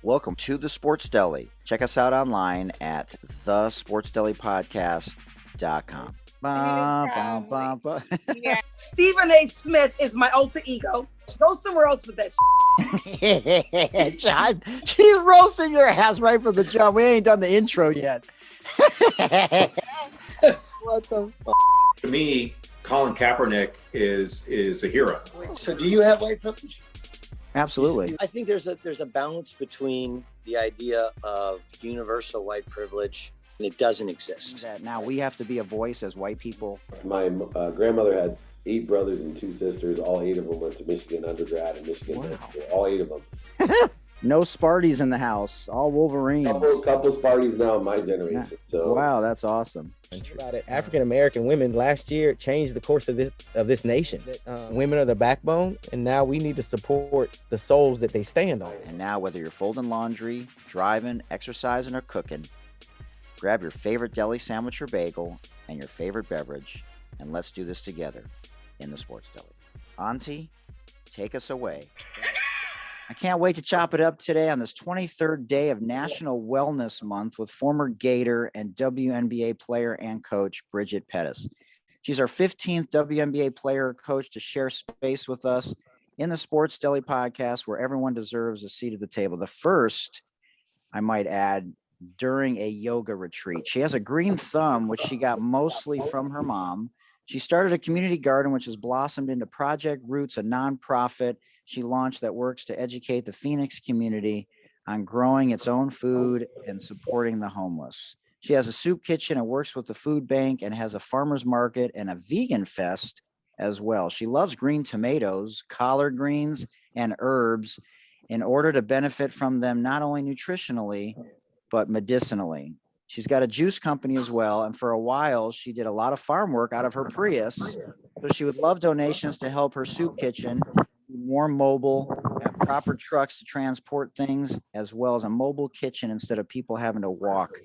Welcome to the Sports Deli. Check us out online at thesportsdelipodcast.com. Yeah. Stephen A. Smith is my alter ego. Go somewhere else with that shit. John, she's roasting your ass right from the jump. We ain't done the intro yet. What the fuck? To me, Colin Kaepernick is a hero. So do you have white privilege? Absolutely. I think there's a balance between the idea of universal white privilege and it doesn't exist. Now we have to be a voice as white people. My grandmother had 8 brothers and 2 sisters. All 8 of them went to Michigan undergrad and Michigan high school. All 8 of them. No Sparties in the house. All Wolverines. Couple Sparties now in my generation. So wow, that's awesome. About it, African American women last year changed the course of this nation. Women are the backbone, and now we need to support the souls that they stand on. And now, whether you're folding laundry, driving, exercising, or cooking, grab your favorite deli sandwich or bagel and your favorite beverage, and let's do this together in the Sports Deli. Auntie, take us away. I can't wait to chop it up today on this 23rd day of National Wellness Month with former Gator and WNBA player and coach Bridget Pettis. She's our 15th WNBA player or coach to share space with us in the Sports Deli Podcast, where everyone deserves a seat at the table. The first, I might add, during a yoga retreat. She has a green thumb, which she got mostly from her mom. She started a community garden, which has blossomed into Project Roots, a nonprofit she launched that works to educate the Phoenix community on growing its own food and supporting the homeless. She has a soup kitchen and works with the food bank and has a farmer's market and a vegan fest as well. She loves green tomatoes, collard greens, and herbs in order to benefit from them not only nutritionally, but medicinally. She's got a juice company as well, and for a while, she did a lot of farm work out of her Prius, so she would love donations to help her soup kitchen be more mobile, have proper trucks to transport things, as well as a mobile kitchen instead of people having to walk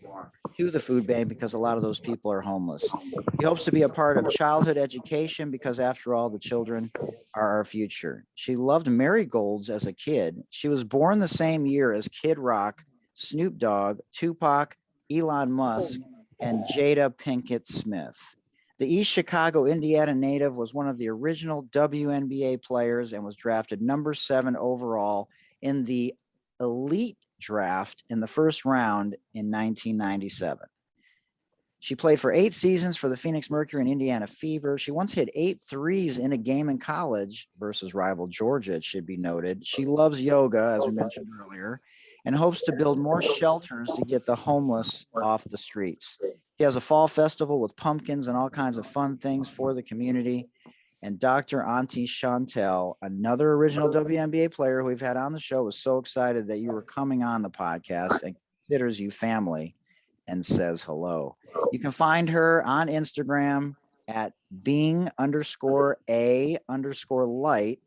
to the food bank because a lot of those people are homeless. She hopes to be a part of childhood education because, after all, the children are our future. She loved marigolds as a kid. She was born the same year as Kid Rock, Snoop Dogg, Tupac, Elon Musk, and Jada Pinkett Smith. The East Chicago, Indiana native was one of the original WNBA players and was drafted number 7 overall in the elite draft in the first round in 1997. She played for 8 seasons for the Phoenix Mercury and Indiana Fever. She once hit 8 threes in a game in college versus rival Georgia, it should be noted. She loves yoga, as we mentioned earlier, and hopes to build more shelters to get the homeless off the streets. She has a fall festival with pumpkins and all kinds of fun things for the community. And Dr. Auntie Chantel, another original WNBA player who we've had on the show, was so excited that you were coming on the podcast and considers you family and says hello. You can find her on Instagram at being_a_light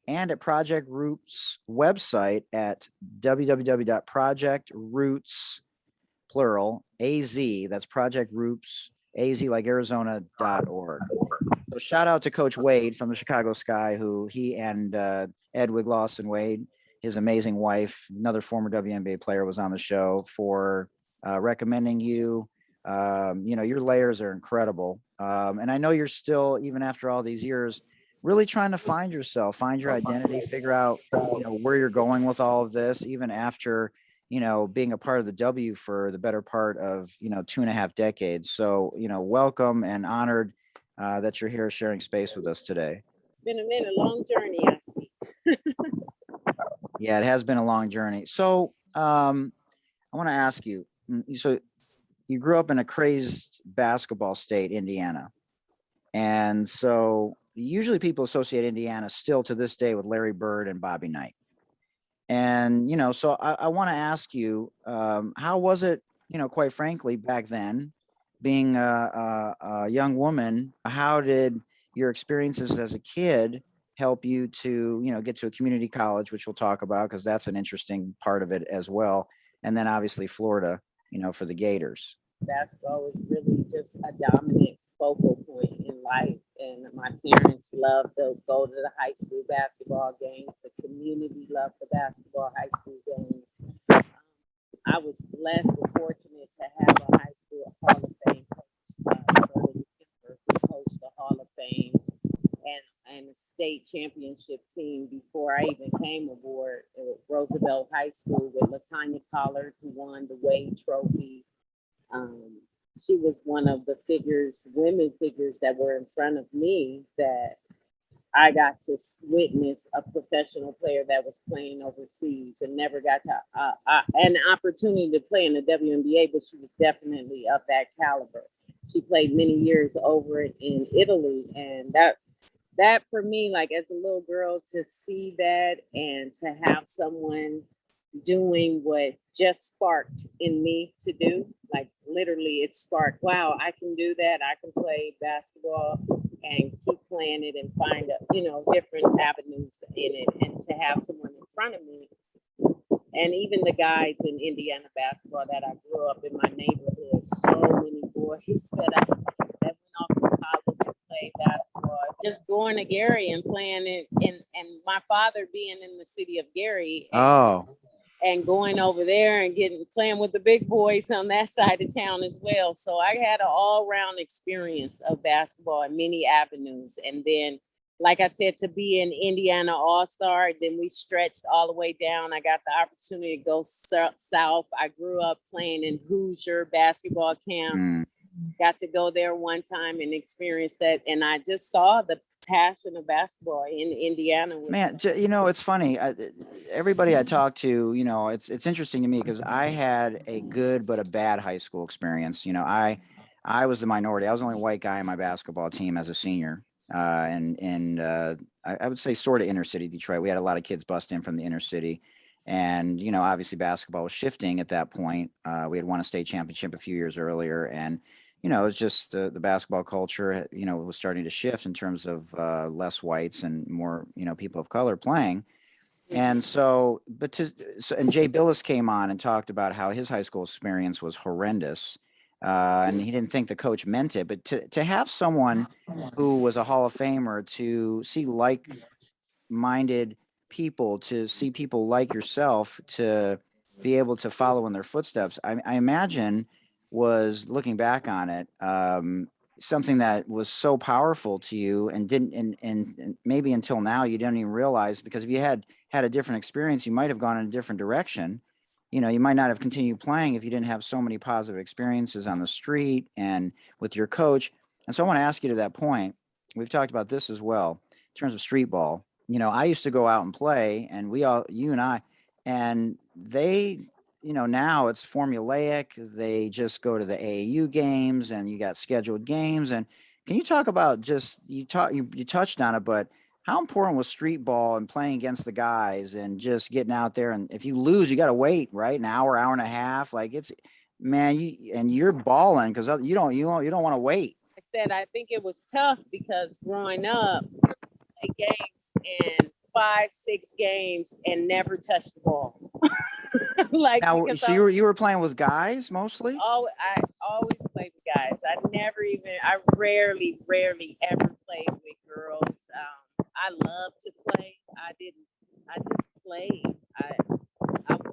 and at Project Roots website at www.projectroots, plural, AZ, that's Project Roots, AZ like Arizona.org. So shout out to Coach Wade from the Chicago Sky, who he and Edwig Lawson Wade, his amazing wife, another former WNBA player, was on the show for recommending you. Your layers are incredible. And I know you're still, even after all these years, really trying to find yourself, find your identity, figure out, where you're going with all of this, even after, being a part of the W for the better part of, 2.5 decades. So, welcome and honored that you're here sharing space with us today. It's been a minute, a long journey, I see. Yeah, it has been a long journey. So I want to ask you, so you grew up in a crazed basketball state, Indiana. And so usually people associate Indiana still to this day with Larry Bird and Bobby Knight. And, so I want to ask you, how was it, quite frankly, back then, being a young woman? How did your experiences as a kid help you to, get to a community college, which we'll talk about because that's an interesting part of it as well. And then obviously Florida, for the Gators. Basketball was really just a dominant focal point in life. And my parents loved to go to the high school basketball games. The community loved the basketball high school games. I was blessed and fortunate to have a high school Hall of Fame coach, Shirley Miller, who coached the Hall of Fame and a state championship team before I even came aboard at Roosevelt High School with Latanya Collard, who won the Wade Trophy. She was one of the women figures that were in front of me that I got to witness a professional player that was playing overseas and never got to an opportunity to play in the WNBA, but she was definitely of that caliber. She played many years over in Italy, and that for me, like as a little girl, to see that and to have someone doing what just sparked in me to do, like literally it sparked, wow, I can do that. I can play basketball and keep playing it and find, different avenues in it, and to have someone in front of me. And even the guys in Indiana basketball that I grew up in my neighborhood, so many boys that went off to college to play basketball. Just going to Gary and playing it, and my father being in the city of Gary. And going over there and playing with the big boys on that side of town as well. So I had an all-round experience of basketball in many avenues. And then, like I said, to be an Indiana All-Star, then we stretched all the way down. I got the opportunity to go south. I grew up playing in Hoosier basketball camps. Got to go there one time and experience that. And I just saw the passion of basketball in Indiana. Man, it's funny. Everybody I talk to, it's interesting to me because I had a good but a bad high school experience. I was the minority. I was the only white guy on my basketball team as a senior. And I would say sort of inner city Detroit. We had a lot of kids bust in from the inner city. And, obviously basketball was shifting at that point. We had won a state championship a few years earlier. And, it was just the basketball culture, was starting to shift in terms of less whites and more, people of color playing. And so, and Jay Billis came on and talked about how his high school experience was horrendous. And he didn't think the coach meant it, but to have someone who was a Hall of Famer, to see like-minded people, to see people like yourself, to be able to follow in their footsteps, I imagine was, looking back on it, something that was so powerful to you, and and maybe until now you didn't even realize, because if you had a different experience, you might have gone in a different direction. You might not have continued playing if you didn't have so many positive experiences on the street and with your coach. And so I want to ask you to that point. We've talked about this as well in terms of street ball. I used to go out and play, and you and I, and they, now it's formulaic. They just go to the AAU games, and you got scheduled games. And can you talk about you touched on it, but how important was street ball and playing against the guys and just getting out there? And if you lose, you got to wait, right? An hour and a half. Like, it's, man, you're balling because you don't want to wait. I said, I think it was tough because growing up, I played games and 5-6 games and never touched the ball. So you were playing with guys mostly? I always played with guys. I rarely ever played with girls. I love to play. I just played.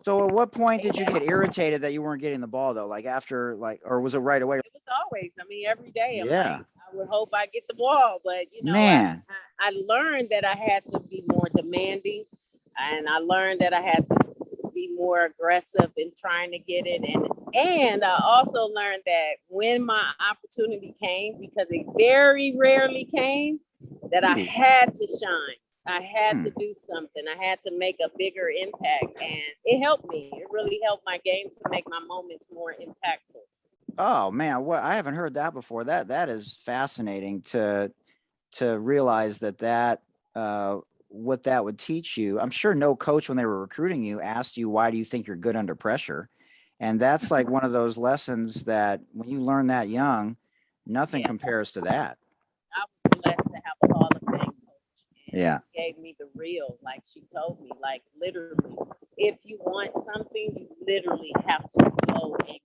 So at what point did you get irritated that you weren't getting the ball though? Like after, or was it right away? It was always, every day. Yeah. I would hope I get the ball, but man, I learned that I had to be more demanding, and I learned that I had to be more aggressive in trying to get it. And I also learned that when my opportunity came, because it very rarely came, that I had to shine. I had to do something. I had to make a bigger impact, and it helped me. It really helped my game to make my moments more impactful. Oh man, I haven't heard that before. That is fascinating to realize that what that would teach you. I'm sure no coach, when they were recruiting you, asked you, why do you think you're good under pressure? And that's like one of those lessons that when you learn that young, nothing compares to that. I was blessed to have a Hall of Fame coach. Yeah. She gave me the real, like she told me, like literally, if you want something, you literally have to go and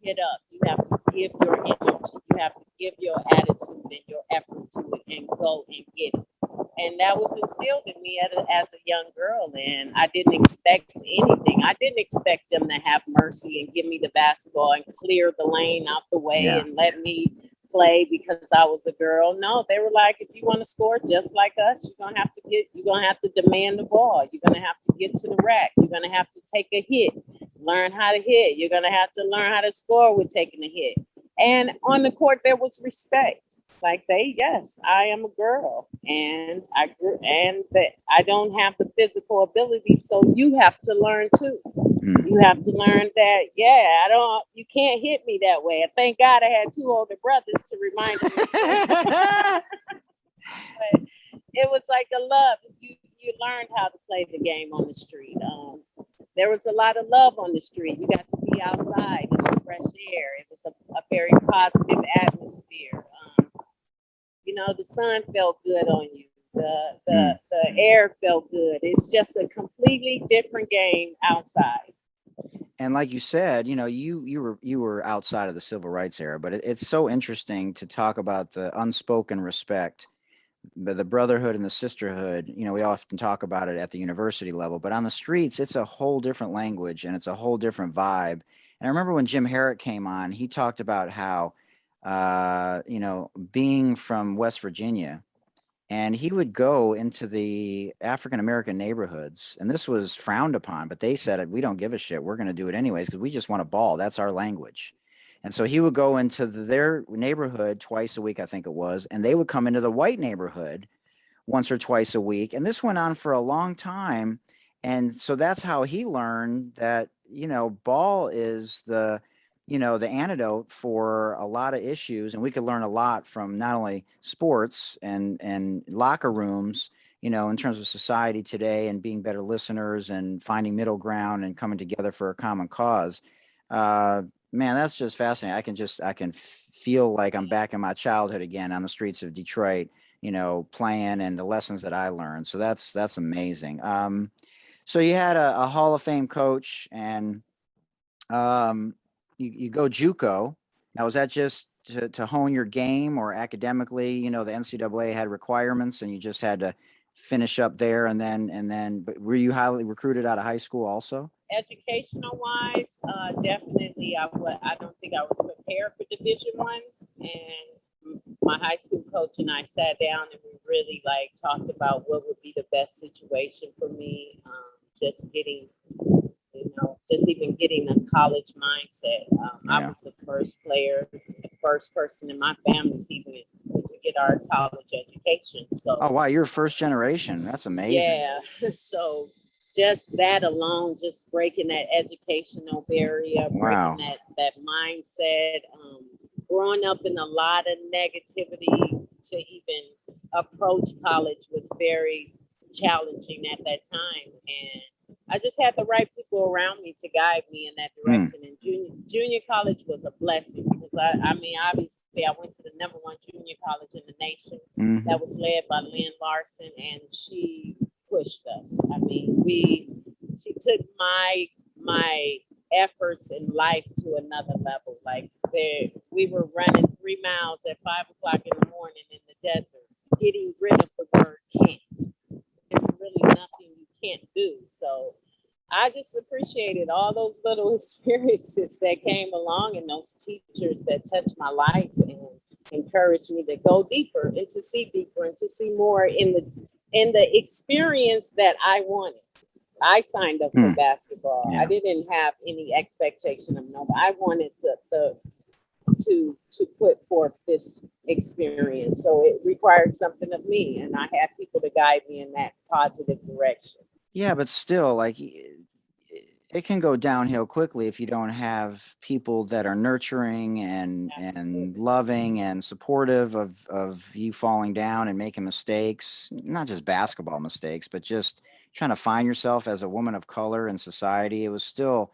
get up. You have to give your energy. You have to give your attitude and your effort to it and go and get it. And that was instilled in me as a young girl. And I didn't expect anything. I didn't expect them to have mercy and give me the basketball and clear the lane out the way and let me play because I was a girl. No, they were like, if you want to score just like us, you're gonna have to demand the ball. You're gonna have to get to the rack. You're gonna have to take a hit, learn how to hit. You're gonna have to learn how to score with taking a hit. And on the court, there was respect. Like yes, I am a girl, and that I don't have the physical ability, so you have to learn too. You have to learn that, you can't hit me that way. And thank God I had two older brothers to remind me. But it was like a love. You learned how to play the game on the street. There was a lot of love on the street. You got to be outside in the fresh air. It was a very positive atmosphere. The sun felt good on you. The air felt good. It's just a completely different game outside. And like you said, you were outside of the civil rights era, but it's so interesting to talk about the unspoken respect, the brotherhood and the sisterhood. We often talk about it at the university level, but on the streets, it's a whole different language and it's a whole different vibe. And I remember when Jim Herrick came on, he talked about how, being from West Virginia, and he would go into the African-American neighborhoods, and this was frowned upon, but they said, we don't give a shit. We're going to do it anyways because we just want a ball. That's our language. And so he would go into their neighborhood twice a week, I think it was, and they would come into the white neighborhood once or twice a week. And this went on for a long time. And so that's how he learned that, ball is the antidote for a lot of issues. And we could learn a lot from not only sports and locker rooms, in terms of society today and being better listeners and finding middle ground and coming together for a common cause. Man, that's just fascinating. I can feel like I'm back in my childhood again on the streets of Detroit, playing and the lessons that I learned. So that's amazing. So you had a Hall of Fame coach and, you go Juco. Now, was that just to hone your game or academically? The NCAA had requirements and you just had to finish up there but were you highly recruited out of high school also? Educational wise, definitely. I don't think I was prepared for Division I, and my high school coach and I sat down and we really talked about what would be the best situation for me. Just even getting a college mindset. I was the first player, the first person in my family to get our college education. So, oh wow, you're first generation. That's amazing. Yeah. So just that alone, just breaking that educational barrier, breaking that mindset, growing up in a lot of negativity to even approach college was very challenging at that time. And I just had the right people around me to guide me in that direction. And junior college was a blessing because obviously I went to the #1 junior college in the nation that was led by Lynn Larson, and she pushed us. She took my efforts in life to another level. We were running 3 miles at 5 o'clock in the morning in the desert, getting rid of the word can't. It's really nothing you can't do. So I just appreciated all those little experiences that came along and those teachers that touched my life and encouraged me to go deeper and to see more in the experience that I wanted. I signed up for basketball. I didn't have any expectation of nobody. I wanted to put forth this experience. So it required something of me, and I had people to guide me in that positive direction. Yeah, but still, it can go downhill quickly if you don't have people that are nurturing and loving and supportive of you falling down and making mistakes, not just basketball mistakes, but just trying to find yourself as a woman of color in society. It was still,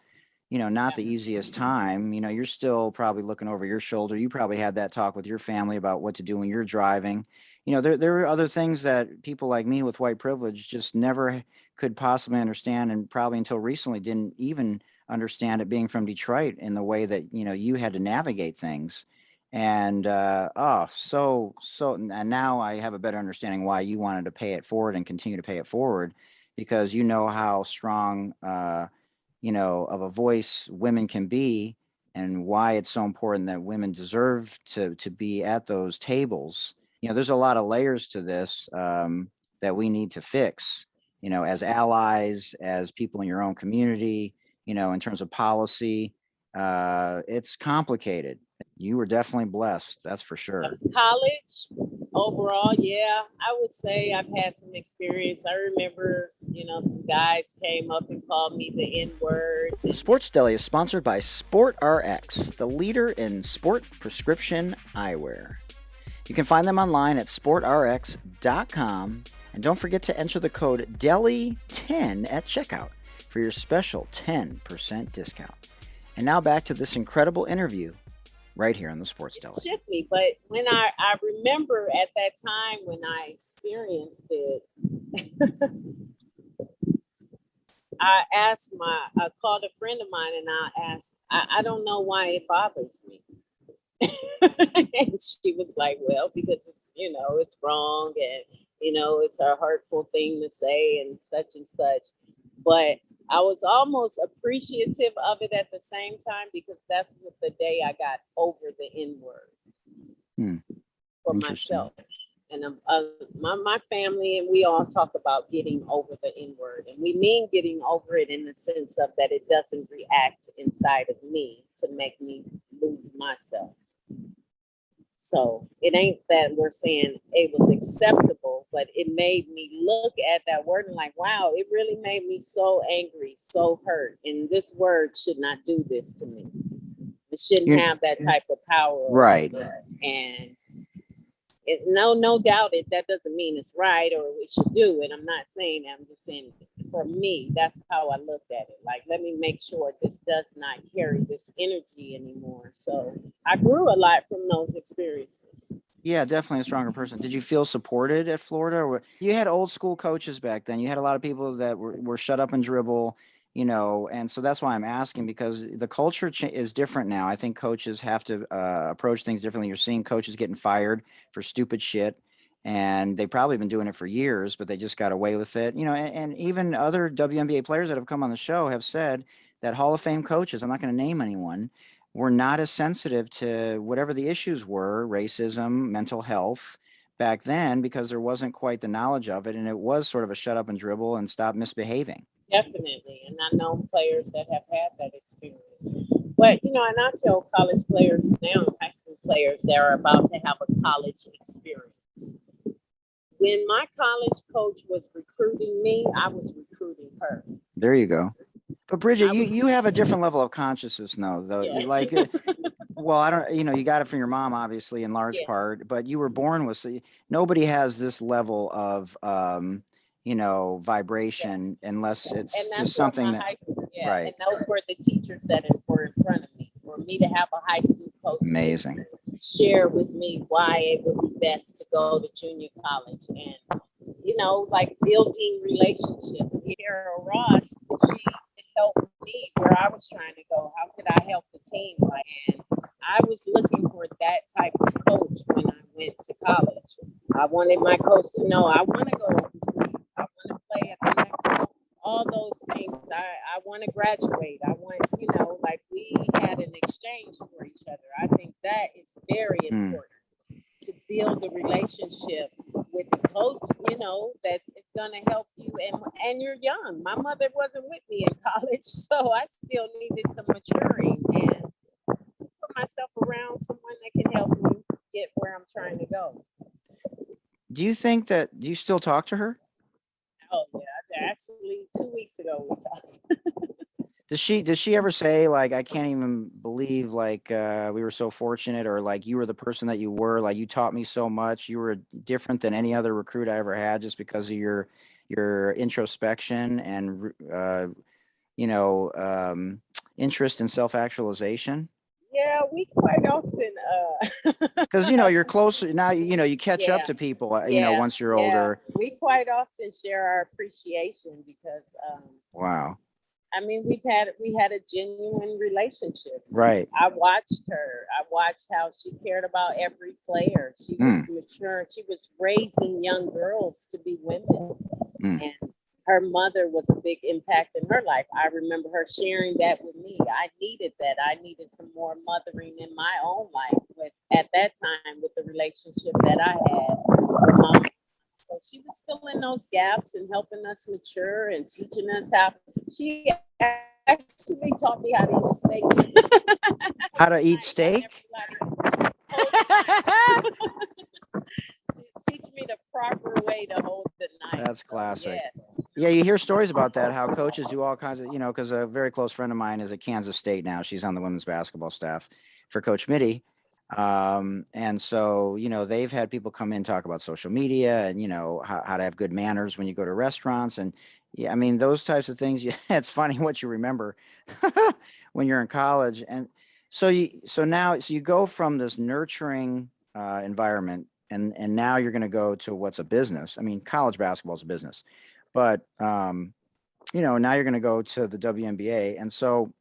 not the easiest time. You're still probably looking over your shoulder. You probably had that talk with your family about what to do when you're driving. There are other things that people like me with white privilege just never could possibly understand, and probably until recently didn't even understand it being from Detroit in the way that, you had to navigate things. And, and now I have a better understanding why you wanted to pay it forward and continue to pay it forward, because how strong, of a voice women can be, and why it's so important that women deserve to be at those tables. There's a lot of layers to this that we need to fix, as allies, as people in your own community, in terms of policy. It's complicated. You were definitely blessed, that's for sure. College overall, yeah, I would say I've had some experience. I remember, some guys came up and called me the N-word. Sports Deli is sponsored by SportRx, the leader in sport prescription eyewear. You can find them online at sportrx.com, and don't forget to enter the code DELI10 at checkout for your special 10% discount. And now back to this incredible interview right here on the Sports Deli. It shook me, but when I remember at that time when I experienced it, I called a friend of mine and I asked, I don't know why it bothers me. And she was like, well, because it's wrong, and it's a hurtful thing to say and such. But I was almost appreciative of it at the same time, because that's the day I got over the N-word for myself. And my family and we all talk about getting over the N-word, and we mean getting over it in the sense of that it doesn't react inside of me to make me lose myself. So it ain't that we're saying it was acceptable, but it made me look at that word and like, wow, it really made me so angry, so hurt. And this word should not do this to me. It shouldn't have that type of power. Right. And no doubt that doesn't mean it's right or we should do it. I'm not saying that. I'm just saying, for me, that's how I looked at it. Like, let me make sure this does not carry this energy anymore. So I grew a lot from those experiences. Yeah, definitely a stronger person. Did you feel supported at Florida? Or you had old school coaches back then. You had a lot of people that were shut up and dribble, and so that's why I'm asking, because the culture is different now. I think coaches have to approach things differently. You're seeing coaches getting fired for stupid shit, and they've probably been doing it for years, but they just got away with it. And even other WNBA players that have come on the show have said that Hall of Fame coaches, I'm not going to name anyone, were not as sensitive to whatever the issues were, racism, mental health, back then, because there wasn't quite the knowledge of it, and it was sort of a shut up and dribble and stop misbehaving. Definitely. And I know players that have had that experience. But, and I tell college players now, high school players that are about to have a college experience. When my college coach was recruiting me, I was recruiting her. There you go. But Bridget, you have a different level of consciousness now, though. Yeah. Like, well, I don't, you got it from your mom, obviously, in large part, but you were born with, nobody has this level of, vibration unless it's just something that, right. And those were the teachers that were in front of me. For me to have a high school coach amazing share with me why it would be best to go to junior college, and like building relationships. Cheryl Ross, she helped me where I was trying to go. How could I help the team? And I was looking for that type of coach when I went to college. I wanted my coach to know I want to go overseas. I want to play at the next level. All those things. I want to graduate. I want, like we had an exchange for each other. I think that is very important to build a relationship with the coach, that it's going to help you. And you're young. My mother wasn't with me in college, so I still needed some maturing and to put myself around someone that can help me get where I'm trying to go. Do you think that you still talk to her? Oh yeah, actually 2 weeks ago we talked. Does she ever say, like, I can't even believe, like, we were so fortunate, or like you were the person that you were, like you taught me so much, you were different than any other recruit I ever had just because of your introspection and interest in self-actualization? Yeah, we quite often because you're closer now, you catch up to people once you're older. We quite often share our appreciation because wow. I mean, we had a genuine relationship. Right. I watched her. I watched how she cared about every player. She was mature. She was raising young girls to be women. And her mother was a big impact in her life. I remember her sharing that with me. I needed that. I needed some more mothering in my own life at that time with the relationship that I had with my mom. So she was filling those gaps and helping us mature and teaching us how. She actually taught me how to eat a steak. How to eat steak? She's teaching me the proper way to hold the knife. That's classic. Yeah. Yeah, you hear stories about that, how coaches do all kinds of, because a very close friend of mine is at Kansas State now. She's on the women's basketball staff for Coach Mitty. And so, they've had people come in, talk about social media and, how to have good manners when you go to restaurants. And yeah, I mean, those types of things, it's funny what you remember when you're in college. And so you go from this nurturing environment and now you're going to go to what's a business. I mean, college basketball is a business, but, now you're going to go to the WNBA. And so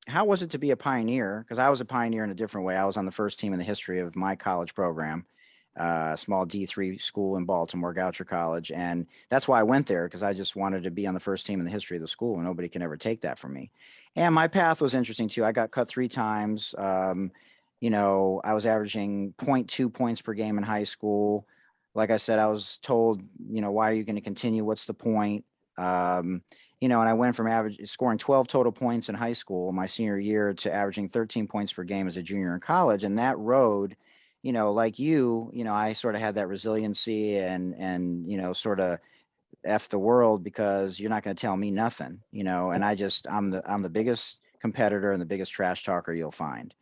how was it to be a pioneer? Because I was a pioneer in a different way. I was on the first team in the history of my college program, a small D3 school in Baltimore, Goucher College. And that's why I went there, because I just wanted to be on the first team in the history of the school, and nobody can ever take that from me. And my path was interesting too. I got cut 3 times. I was averaging 0.2 points per game in high school. Like I said, I was told, why are you going to continue? What's the point? And I went from scoring 12 total points in high school my senior year to averaging 13 points per game as a junior in college. And that road, like I sort of had that resiliency and sort of F the world, because you're not going to tell me nothing, and I'm the biggest competitor and the biggest trash talker you'll find.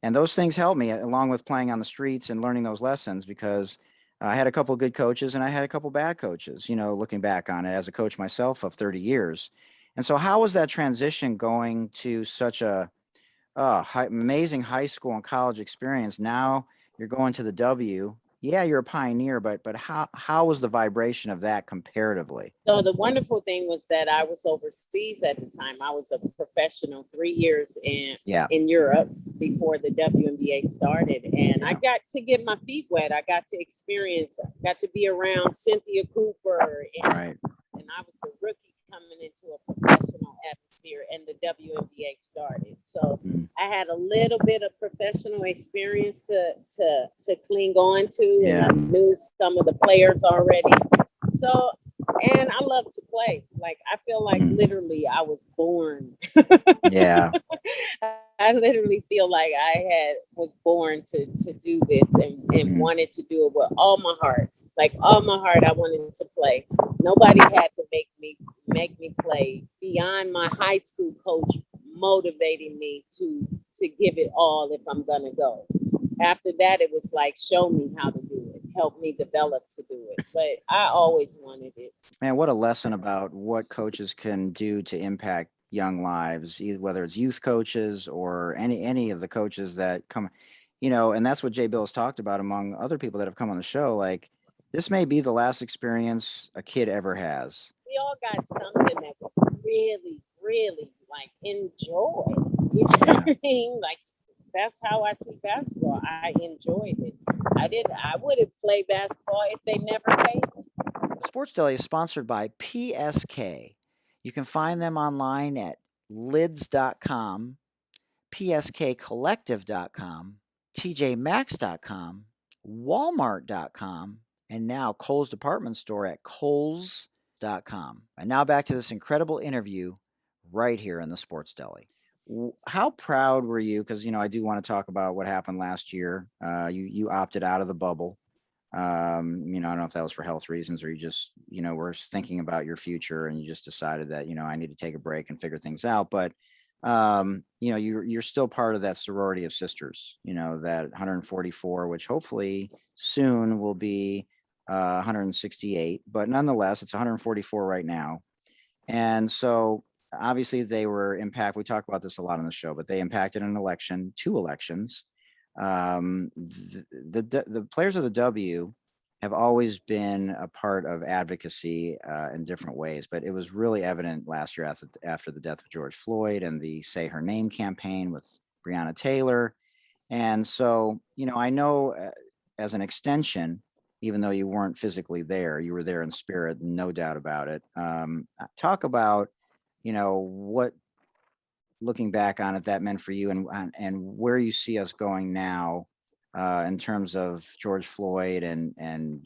And those things helped me, along with playing on the streets and learning those lessons, because I had a couple of good coaches and I had a couple of bad coaches, looking back on it as a coach myself of 30 years. And so how was that transition going to such a amazing high school and college experience? Now you're going to the W. Yeah, you're a pioneer, but how was the vibration of that comparatively? So the wonderful thing was that I was overseas at the time. I was a professional 3 years in Europe before the WNBA started. And I got to get my feet wet. I got to experience, got to be around Cynthia Cooper. And I was a rookie coming into a professional atmosphere, and the WNBA started. So I had a little bit of professional experience to cling on to, and I knew some of the players already. So, and I love to play. Like, I feel like literally I was born. Yeah. I literally feel like I was born to do this and wanted to do it with all my heart. Like, all my heart, I wanted to play. Nobody had to make me play, beyond my high school coach motivating me to give it all if I'm gonna go. After that, it was like, show me how to do it, help me develop to do it. But I always wanted it. Man, what a lesson about what coaches can do to impact young lives, whether it's youth coaches or any of the coaches that come, and that's what Jay Bill has talked about, among other people that have come on the show. Like, this may be the last experience a kid ever has. We all got something that we really, really like enjoy. You know what I mean? Like, that's how I see basketball. I enjoyed it. I wouldn't play basketball if they never paid me. Sports Deli is sponsored by PSK. You can find them online at lids.com, pskcollective.com, tjmax.com, walmart.com, and now Kohl's department store at kohls.com. And now back to this incredible interview right here in the Sports Deli. How proud were you? Because, I do want to talk about what happened last year. You opted out of the bubble. I don't know if that was for health reasons, or you just, were thinking about your future and you just decided that, I need to take a break and figure things out. But, you're still part of that sorority of sisters, that 144, which hopefully soon will be 168, but nonetheless, it's 144 right now. And so obviously they were impacted. We talk about this a lot on the show, but they impacted an election, 2 elections. The players of the W have always been a part of advocacy in different ways, but it was really evident last year after the death of George Floyd and the Say Her Name campaign with Breonna Taylor. And so, I know as an extension, even though you weren't physically there. You were there in spirit, no doubt about it. Talk about, what, looking back on it, that meant for you, and where you see us going now, in terms of George Floyd and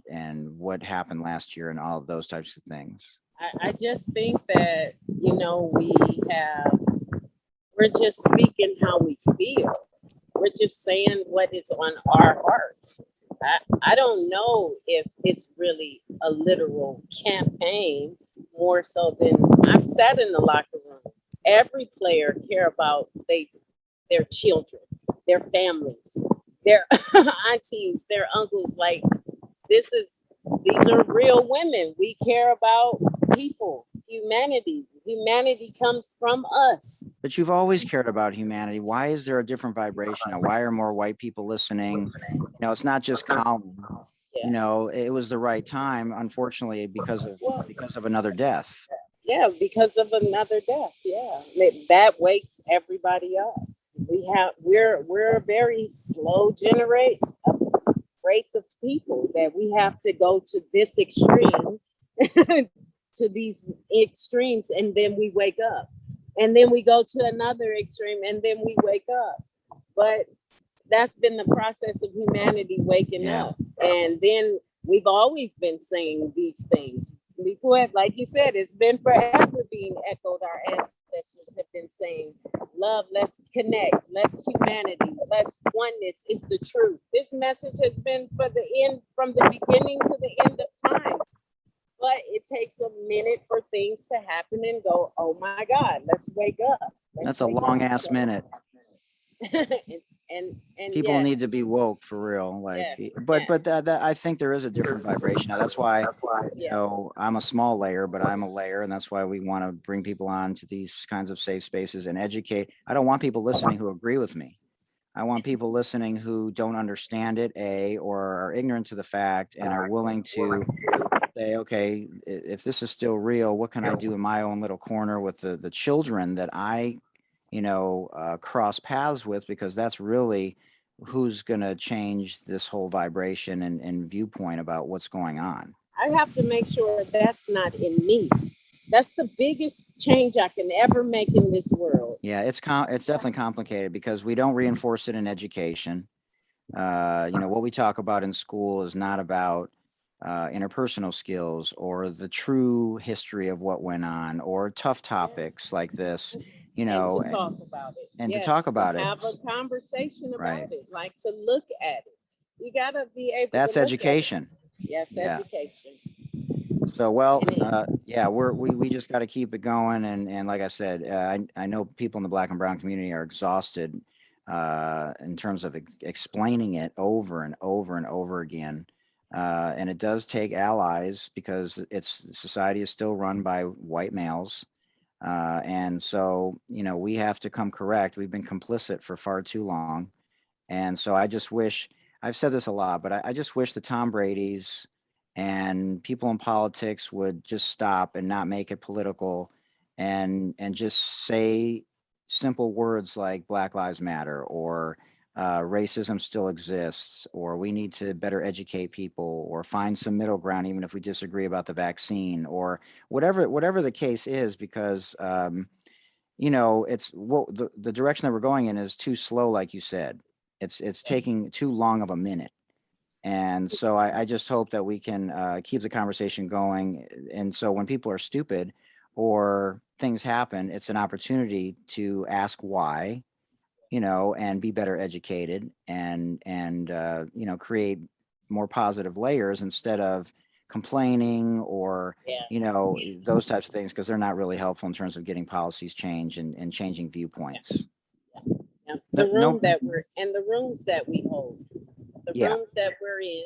what happened last year and all of those types of things. I just think that, we're just speaking how we feel. We're just saying what is on our hearts. I don't know if it's really a literal campaign, more so than I've sat in the locker room. Every player care about their children, their families, their aunties, their uncles. Like, these are real women. We care about people, humanity. Humanity comes from us. But you've always cared about humanity. Why is there a different vibration now? Why are more white people listening? It's not just Colin. Yeah. It was the right time, unfortunately, because of another death. Yeah, because of another death. Yeah, that wakes everybody up. We're a very slow race of people that we have to go to this extreme, to these extremes, and then we wake up, and then we go to another extreme, and then we wake up. But that's been the process of humanity waking up. And then we've always been saying these things. Before, like you said, it's been forever being echoed. Our ancestors have been saying, love, let's connect, let's humanity, let's oneness is the truth. This message has been from the beginning to the end of time. But it takes a minute for things to happen and go, oh my God, let's wake up. That's a long ass minute. and people need to be woke for real. But that I think there is a different vibration now. That's why I'm a small layer, but I'm a layer, and that's why we want to bring people on to these kinds of safe spaces and educate. I don't want people listening who agree with me. I want people listening who don't understand it, or are ignorant to the fact and are willing to say, okay, if this is still real, what can I do in my own little corner with the children that I cross paths with, because that's really who's going to change this whole vibration and viewpoint about what's going on. I have to make sure that's not in me. That's the biggest change I can ever make in this world. Yeah, it's definitely complicated because we don't reinforce it in education. What we talk about in school is not about interpersonal skills or the true history of what went on, or tough topics like this. And to talk about it. And to talk about it. Have a conversation about it, like to look at it. You gotta be able That's to look education. At it. Yes, education. So, we just got to keep it going. And like I said, I know people in the Black and brown community are exhausted in terms of explaining it over and over and over again. And it does take allies, because society is still run by white males. And so, we have to come correct. We've been complicit for far too long. And so I just wish, I've said this a lot, but I just wish the Tom Brady's and people in politics would just stop and not make it political, and just say simple words like Black Lives Matter, or racism still exists, or we need to better educate people, or find some middle ground, even if we disagree about the vaccine, or whatever the case is, because it's the direction that we're going in is too slow. Like you said, it's taking too long of a minute. And so I just hope that we can keep the conversation going. And so when people are stupid or things happen, it's an opportunity to ask why, and be better educated, and create more positive layers instead of complaining or, those types of things, because they're not really helpful in terms of getting policies changed and changing viewpoints. Yeah. The rooms that we hold, the rooms that we're in,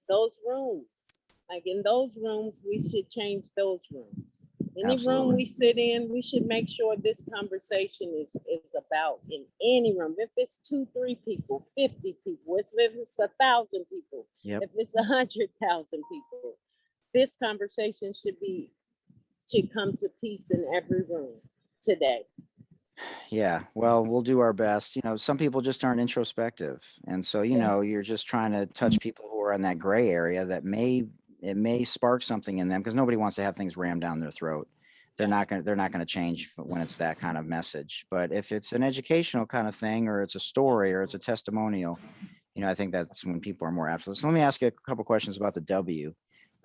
those rooms, like in those rooms, we should change those rooms. Any room we sit in, we should make sure this conversation is about, in any room. If it's 2-3 people, 50 people, if it's 1,000 people, if it's 100,000 people, this conversation should come to peace in every room today. Yeah, well, we'll do our best. Some people just aren't introspective. And so, you're just trying to touch people who are in that gray area that it may spark something in them, because nobody wants to have things rammed down their throat. They're not going to change when it's that kind of message. But if it's an educational kind of thing, or it's a story, or it's a testimonial, I think that's when people are more absolute. So let me ask you a couple questions about the W.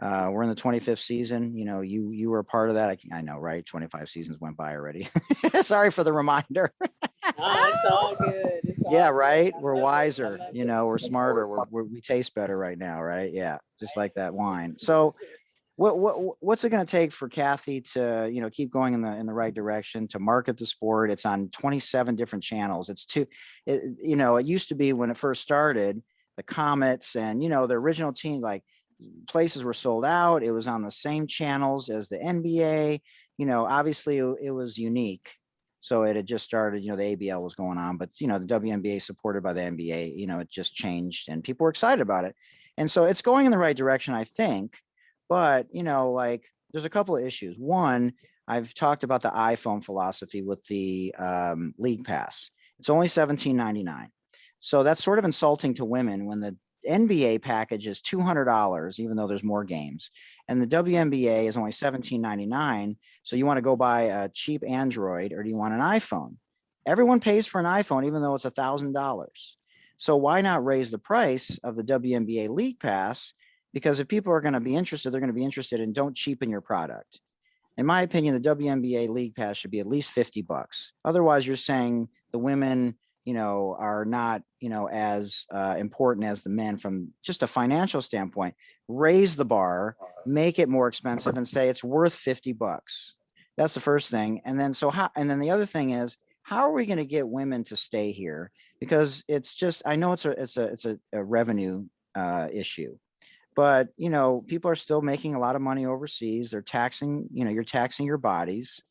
We're in the 25th season. You were a part of that. I know, right? 25 seasons went by already. Sorry for the reminder. Oh, it's all good. It's all Yeah, good. right. I We're love it. wiser. I love it. We're smarter. We taste better right now, right? Yeah, just like that wine. So, what's it going to take for Kathy to keep going in the right direction, to market the sport? It's on 27 different channels. It used to be, when it first started, the Comets and the original team, like, places were sold out. It was on the same channels as the NBA. Obviously it was unique. So it had just started, the ABL was going on, but the WNBA supported by the NBA, it just changed and people were excited about it. And so it's going in the right direction, I think. But, like, there's a couple of issues. One, I've talked about the iPhone philosophy with the League Pass. It's only $17.99. So that's sort of insulting to women when the NBA package is $200, even though there's more games, and the WNBA is only $17.99. So you want to go buy a cheap Android, or do you want an iPhone? Everyone pays for an iPhone, even though it's $1,000. So why not raise the price of the WNBA League Pass? Because if people are going to be interested, they're going to be interested, and don't cheapen your product. In my opinion, the WNBA League Pass should be at least $50. Otherwise, you're saying the women are not, as important as the men from just a financial standpoint. Raise the bar, make it more expensive, and say it's worth $50. That's the first thing. And then the other thing is, how are we going to get women to stay here? Because it's just, I know it's a revenue issue, but people are still making a lot of money overseas. They're taxing, you're taxing your bodies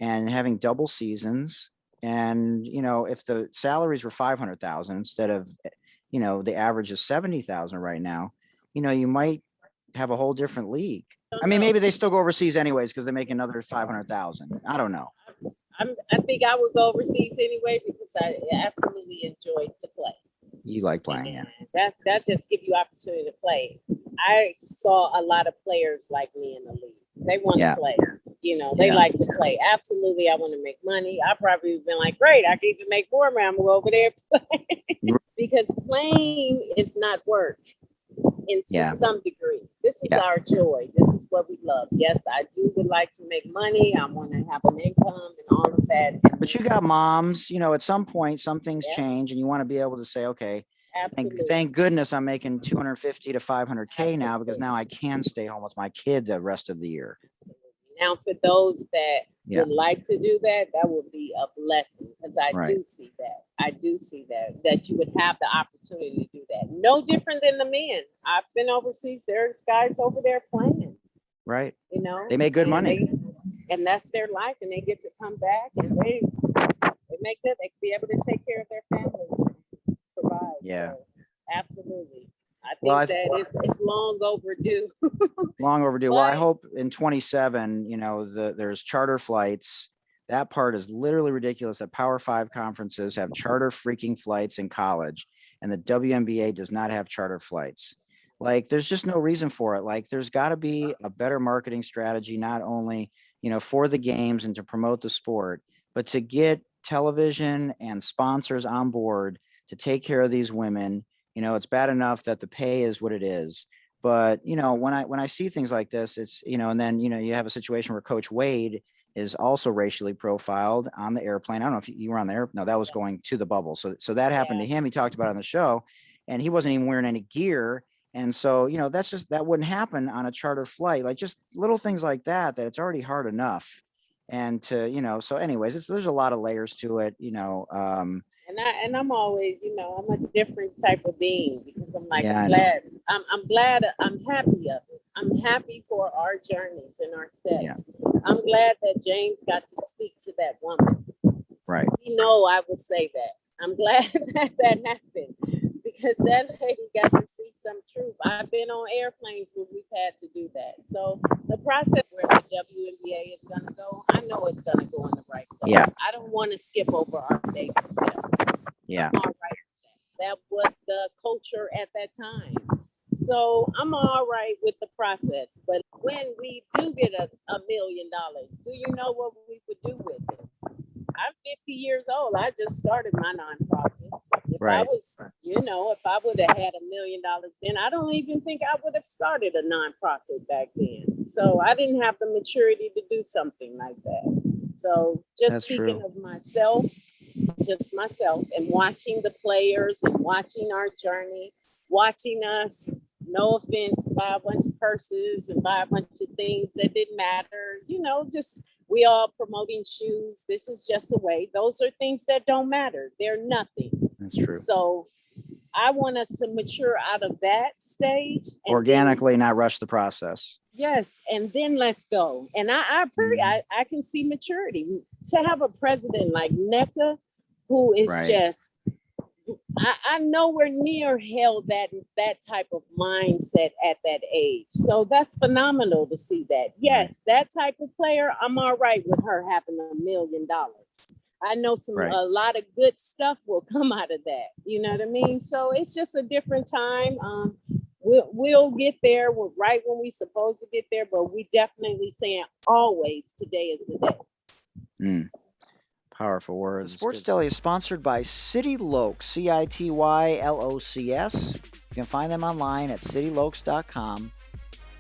and having double seasons. And, if the salaries were 500,000 instead of, the average is 70,000 right now, you might have a whole different league. I mean, maybe they still go overseas anyways, because they make another 500,000. I don't know. I think I would go overseas anyway, because I absolutely enjoy to play. You like playing, yeah. That just give you opportunity to play. I saw a lot of players like me in the league. They want to play. They like to play. Absolutely, I want to make money. I probably been like, great, I can even make more money. I'm gonna go over there and play. Because playing is not work to some degree. This is our joy. This is what we love. Yes, I would like to make money. I want to have an income and all of that. But you got moms, at some point, some things change, and you want to be able to say, okay, thank goodness I'm making 250 to 500K now, because now I can stay home with my kid the rest of the year. Now, for those that would like to do that, that would be a blessing, because I do see that you would have the opportunity to do that. No different than the men. I've been overseas. There's guys over there playing. Right. They make good money. And that's their life, and they get to come back, and they make that, they be able to take care of their families and provide. Yeah. So, absolutely. I think it's long overdue. Long overdue. Well, I hope in 27, there's charter flights. That part is literally ridiculous that Power 5 conferences have charter freaking flights in college, and the WNBA does not have charter flights. Like, there's just no reason for it. Like, there's got to be a better marketing strategy, not only, for the games and to promote the sport, but to get television and sponsors on board to take care of these women. It's bad enough that the pay is what it is, but when I see things like this, it's and then you have a situation where Coach Wade is also racially profiled on the airplane. I don't know if you were on the air. No, that was going to the bubble. So that happened to him. He talked about it on the show, and he wasn't even wearing any gear. And so that wouldn't happen on a charter flight. Like, just little things like that it's already hard enough. And to so anyways, there's a lot of layers to it. And I'm always, I'm a different type of being, because I'm like, I'm glad, I'm happy of it. I'm happy for our journeys and our steps. Yeah. I'm glad that James got to speak to that woman. Right. I would say that. I'm glad that happened, because that lady got to see some truth. I've been on airplanes where we've had to do that. So the process where the WNBA is going to go, I know it's going to go in the right place. Yeah. I don't want to skip over our baby steps. Yeah. I'm all right with that. That was the culture at that time. So I'm all right with the process. But when we do get $1 million, do you know what we would do with it? I'm 50 years old. I just started my nonprofit. If I was, if I would have had $1 million then, I don't even think I would have started a nonprofit back then. So I didn't have the maturity to do something like that. So just speaking of myself, just myself, and watching the players and watching our journey, watching us, no offense, buy a bunch of purses and buy a bunch of things that didn't matter, just we all promoting shoes. This is just a way. Those are things that don't matter. They're nothing. That's true. So I want us to mature out of that stage. And organically, then, not rush the process. Yes. And then let's go. And I can see maturity. To have a president like NECA, who is just, I nowhere near held that type of mindset at that age. So that's phenomenal to see that. Yes, that type of player, I'm all right with her having $1 million. I know a lot of good stuff will come out of that. You know what I mean? So it's just a different time. We'll get there. We're right when we're supposed to get there, but we definitely saying always today is the day. Powerful words. Sports Deli is sponsored by City Locs, CITYLOCS. You can find them online at citylocs.com,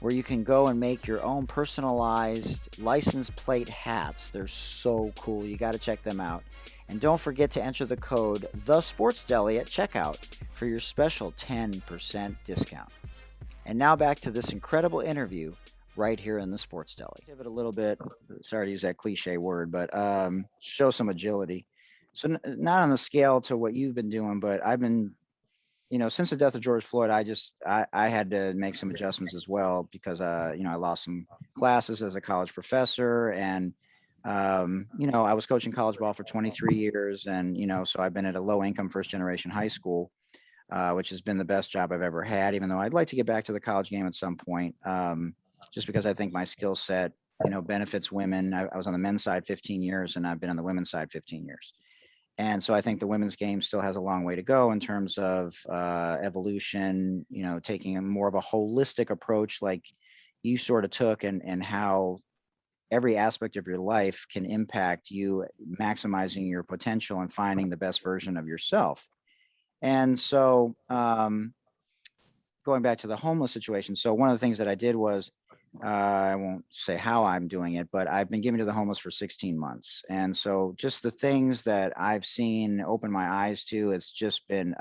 where you can go and make your own personalized license plate hats. They're so cool. You got to check them out. And don't forget to enter the code TheSportsDeli at checkout for your special 10% discount. And now back to this incredible interview right here in the Sports Deli. Give it a little bit, sorry to use that cliche word, but show some agility. So not on the scale to what you've been doing, but I've been, since the death of George Floyd, I had to make some adjustments as well because, I lost some classes as a college professor and, I was coaching college ball for 23 years and, so I've been at a low income first generation high school, which has been the best job I've ever had, even though I'd like to get back to the college game at some point. Just because I think my skill set, benefits women. I was on the men's side 15 years and I've been on the women's side 15 years. And so I think the women's game still has a long way to go in terms of evolution, taking a more of a holistic approach like you sort of took and how every aspect of your life can impact you, maximizing your potential and finding the best version of yourself. And so going back to the homeless situation. So one of the things that I did was, I won't say how I'm doing it, but I've been giving to the homeless for 16 months. And so just the things that I've seen open my eyes to, it's just been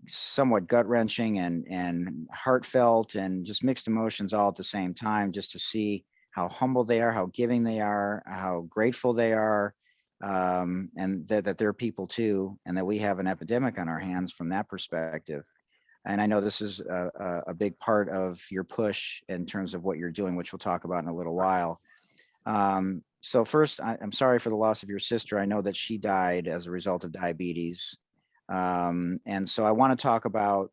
somewhat gut wrenching and heartfelt and just mixed emotions all at the same time, just to see how humble they are, how giving they are, how grateful they are, and that they're people too, and that we have an epidemic on our hands from that perspective. And I know this is a big part of your push in terms of what you're doing, which we'll talk about in a little while. So first, I'm sorry for the loss of your sister. I know that she died as a result of diabetes. And so I want to talk about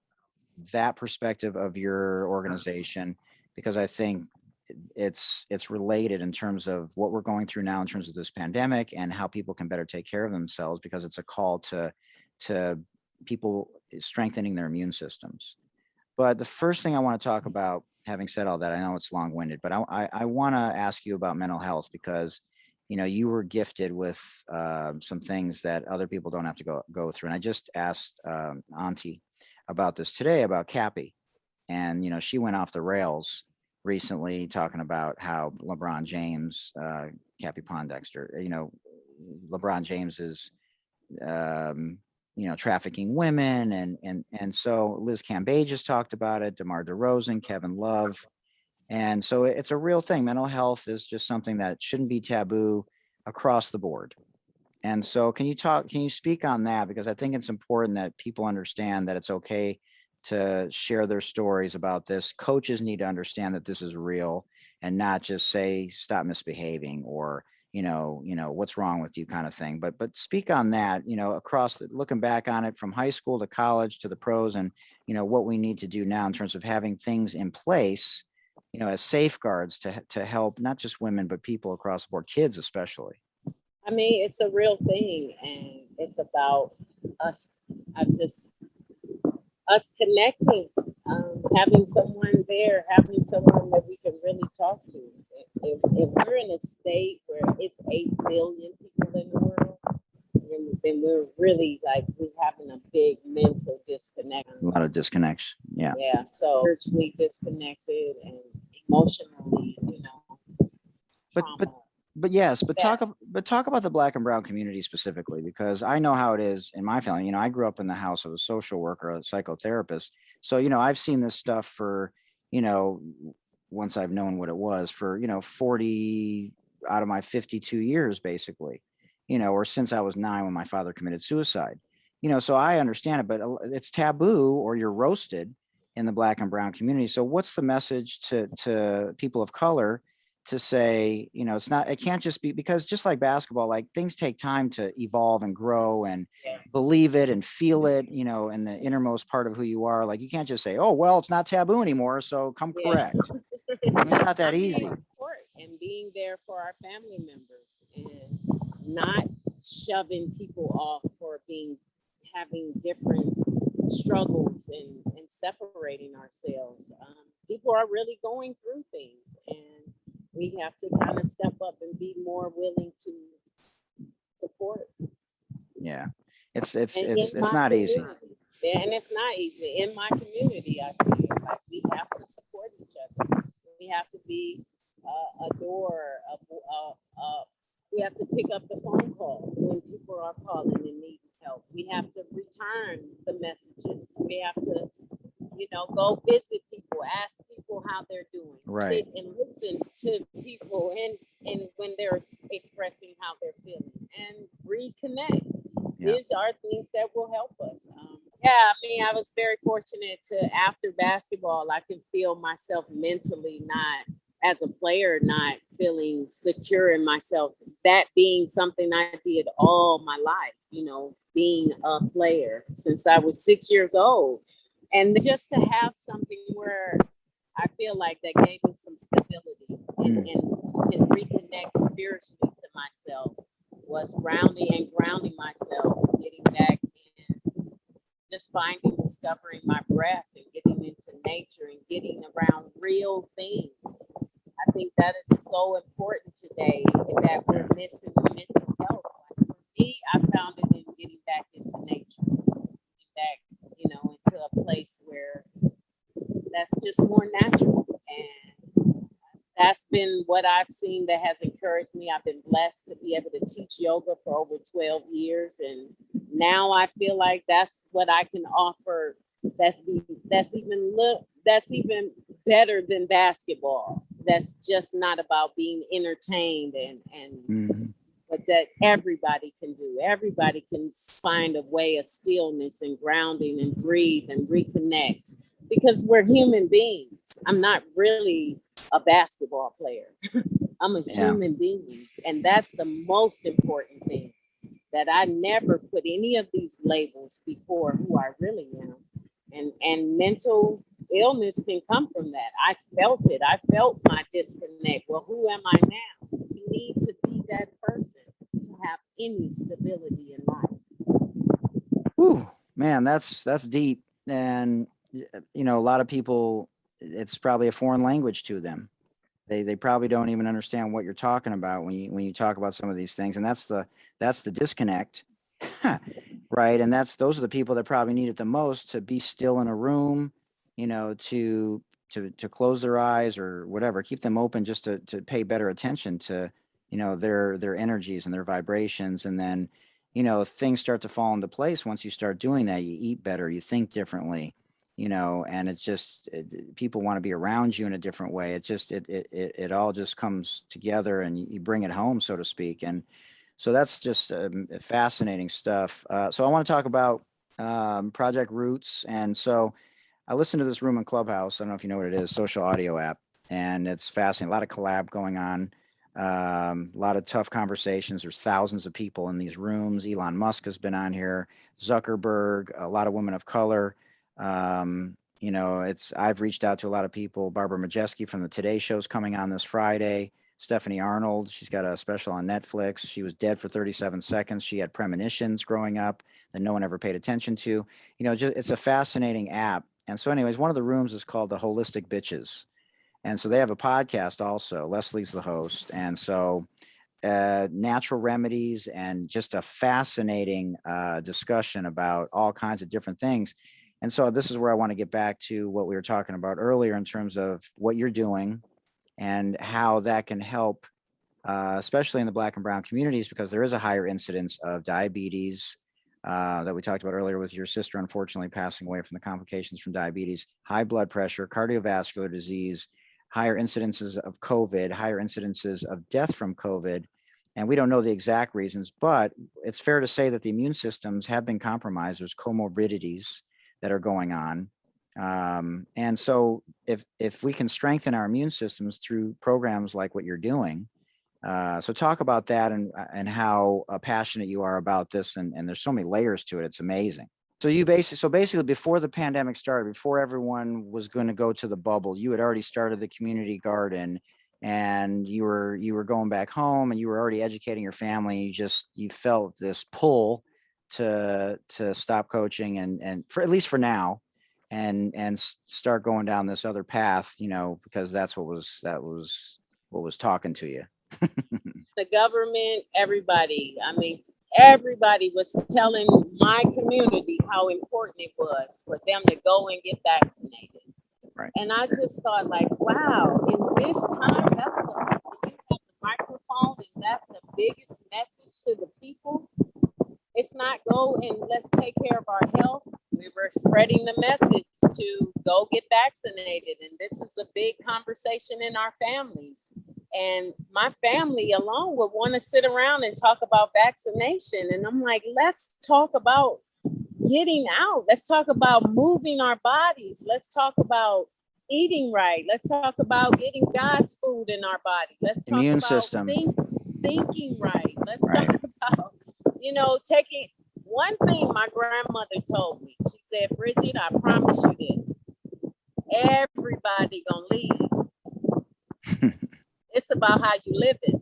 that perspective of your organization, because I think it's related in terms of what we're going through now in terms of this pandemic and how people can better take care of themselves, because it's a call to people strengthening their immune systems. But the first thing I want to talk about, having said all that, I know it's long-winded, but I want to ask you about mental health, because you were gifted with some things that other people don't have to go through. And I just asked Auntie about this today, about Cappy, and she went off the rails recently talking about how LeBron James, Cappy Pondexter, LeBron James is trafficking women, and so Liz Cambage has talked about it, DeMar DeRozan, Kevin Love. And so it's a real thing. Mental health is just something that shouldn't be taboo across the board. And so can you speak on that? Because I think it's important that people understand that it's okay to share their stories about this. Coaches need to understand that this is real and not just say, stop misbehaving, or, what's wrong with you kind of thing. But speak on that, looking back on it from high school to college to the pros, and, what we need to do now in terms of having things in place, as safeguards to help not just women, but people across the board, kids especially. I mean, it's a real thing, and it's about us, us connecting, having someone there, having someone that we can really talk to. If we're in a state where it's 8 billion people in the world, then we're really we're having a big mental disconnect. A lot of disconnects. Yeah. Yeah. So spiritually disconnected and emotionally, But yes, but talk about the Black and brown community specifically, because I know how it is in my family. I grew up in the house of a social worker, a psychotherapist. So, I've seen this stuff for, once I've known what it was for, 40 out of my 52 years, basically, or since I was 9 when my father committed suicide, so I understand it, but it's taboo, or you're roasted in the Black and brown community. So what's the message to people of color to say, it can't just be, because just like basketball, things take time to evolve and grow and believe it and feel it, in the innermost part of who you are. You can't just say, oh, well, it's not taboo anymore, so come correct. It's not that easy. And being there for our family members and not shoving people off for having different struggles and separating ourselves. People are really going through things, and we have to kind of step up and be more willing to support. Yeah, it's not easy. Yeah, and it's not easy. In my community, I see it we have to support each other. We have to be a door. We have to pick up the phone call when people are calling and need help. We have to return the messages. We have to, go visit people, ask people how they're doing, right, sit and listen to people, and when they're expressing how they're feeling, and reconnect. Yeah. These are things that will help us. I was very fortunate to, after basketball, I could feel myself mentally as a player, not feeling secure in myself. That being something I did all my life, being a player since I was 6 years old. And just to have something where I feel like that gave me some stability and can reconnect spiritually to myself was grounding myself, getting back in, just discovering my breath and getting into nature and getting around real things. I think that is so important today, that we're missing mental health. For me, I found it in getting back into nature, getting back, into a place where that's just more natural. And that's been what I've seen that has encouraged me. I've been blessed to be able to teach yoga for over 12 years. And now I feel like that's what I can offer. That's even better than basketball. That's just not about being entertained but that everybody can do. Everybody can find a way of stillness and grounding and breathe and reconnect, because we're human beings. I'm not really a basketball player. I'm a human being. And that's the most important thing, that I never put any of these labels before who I really am. And mental illness can come from that. I felt it. I felt my disconnect. Well, who am I now? You need to be that person to have any stability in life. Ooh, man, that's deep. And, a lot of people, it's probably a foreign language to them. They probably don't even understand what you're talking about when you talk about some of these things. And that's the disconnect. Right. And those are the people that probably need it the most, to be still in a room, to close their eyes or whatever, keep them open, just to pay better attention to, their energies and their vibrations. And then, things start to fall into place. Once you start doing that, you eat better, you think differently, and it's just, people want to be around you in a different way. It all just comes together, and you bring it home, so to speak. And so that's just fascinating stuff. So I want to talk about Project Roots. And so I listened to this room in Clubhouse. I don't know if you know what it is, social audio app. And it's fascinating. A lot of collab going on. A lot of tough conversations. There's thousands of people in these rooms. Elon Musk has been on here, Zuckerberg, a lot of women of color. I've reached out to a lot of people. Barbara Majeski from the Today Show's coming on this Friday. Stephanie Arnold, she's got a special on Netflix. She was dead for 37 seconds. She had premonitions growing up that no one ever paid attention to. It's a fascinating app. And so anyways, one of the rooms is called the Holistic Bitches. And so they have a podcast also. Leslie's the host. And so natural remedies and just a fascinating discussion about all kinds of different things. And so this is where I want to get back to what we were talking about earlier in terms of what you're doing and how that can help, especially in the Black and brown communities, because there is a higher incidence of diabetes that we talked about earlier with your sister, unfortunately passing away from the complications from diabetes, high blood pressure, cardiovascular disease, higher incidences of COVID, higher incidences of death from COVID. And we don't know the exact reasons, but it's fair to say that the immune systems have been compromised. There's comorbidities that are going on. And so if we can strengthen our immune systems through programs like what you're doing, so talk about that and how passionate you are about this. And there's so many layers to it. It's amazing. So basically before the pandemic started, before everyone was going to go to the bubble, you had already started the community garden and you were going back home and you were already educating your family. You felt this pull to stop coaching and for at least for now and start going down this other path, because that's what was talking to you. The government, everybody was telling my community how important it was for them to go and get vaccinated. Right. And I just thought wow, in this time, you have the microphone and that's the biggest message to the people. It's not go and let's take care of our health. We were spreading the message to go get vaccinated. And this is a big conversation in our families. And my family alone would want to sit around and talk about vaccination. And I'm like, let's talk about getting out. Let's talk about moving our bodies. Let's talk about eating right. Let's talk about getting God's food in our body. Let's talk immune about system. Thinking right. Let's talk about, taking one thing my grandmother told me. She said, Bridget, I promise you this. Everybody gonna leave. It's about how you live it.